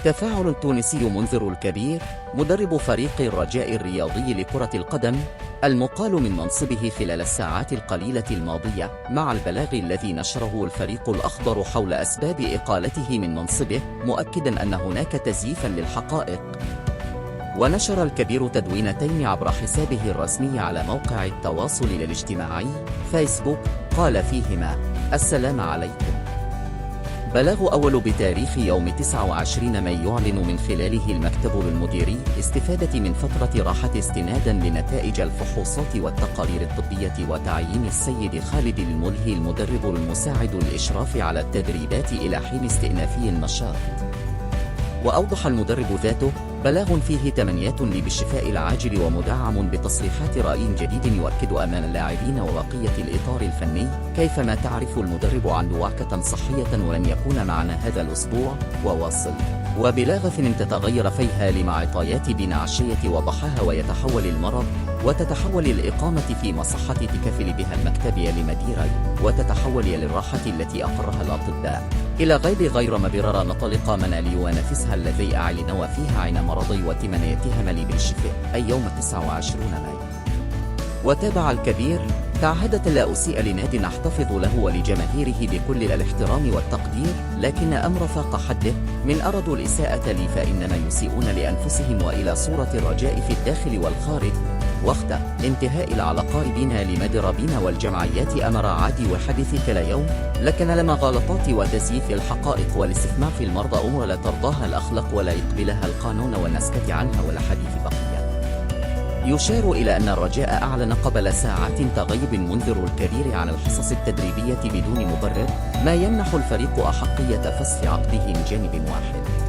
تفاعل التونسي منذر الكبير مدرب فريق الرجاء الرياضي لكرة القدم المقال من منصبه خلال الساعات القليلة الماضية مع البلاغ الذي نشره الفريق الأخضر حول أسباب إقالته من منصبه، مؤكداً أن هناك تزييفاً للحقائق. ونشر الكبير تدوينتين عبر حسابه الرسمي على موقع التواصل الاجتماعي فيسبوك، قال فيهما: السلام عليكم. بلاغ أول بتاريخ يوم 29 مايو يعلن من خلاله المكتب المديري استفادة من فترة راحة استناداً لنتائج الفحوصات والتقارير الطبية وتعيين السيد خالد الملهي المدرب المساعد الإشراف على التدريبات إلى حين استئنافي النشاط. وأوضح المدرب ذاته: بلاغ فيه تمنيات لي بالشفاء العاجل ومدعم بتصريحات رأي جديد يؤكد أمام اللاعبين وبقية الإطار الفني كيفما تعرف المدرب عن وعكة صحية ولن يكون معنا هذا الأسبوع. وواصل: وبلاغة تتغير فيها لمعطيات بنعشية وضحاها ويتحول المرض وتتحول الإقامة في مصحة تكفل بها المكتب لمديري وتتحول للراحة التي أقرها الأطباء إلى غير مبرر نطلق من لينافسها الذي أعلن وفيها عين مرضي وتمنيتها لي بالشفاء، أي يوم 29 مايو. وتابع الكبير: تعهدت لا أسيء لناد أحتفظ له ولجماهيره بكل الاحترام والتقدير، لكن أمر فاق حده، من أرادوا الإساءة لي فإنما يسيئون لأنفسهم وإلى صورة الرجاء في الداخل والخارج. وقت انتهاء العلاقات بنا لمدربين والجمعيات أمر عادي وحديث كلا يوم، لكن لما غلطات وتزييف الحقائق والاستثمار المرضى أمور لا ترضاها الأخلاق ولا يقبلها القانون والنسكت عنها ولا حديث بقية. يشار إلى أن الرجاء أعلن قبل ساعات تغيب منذر الكبير عن الحصص التدريبية بدون مبرر، ما يمنح الفريق أحقية فسخ عقده من جانب واحد.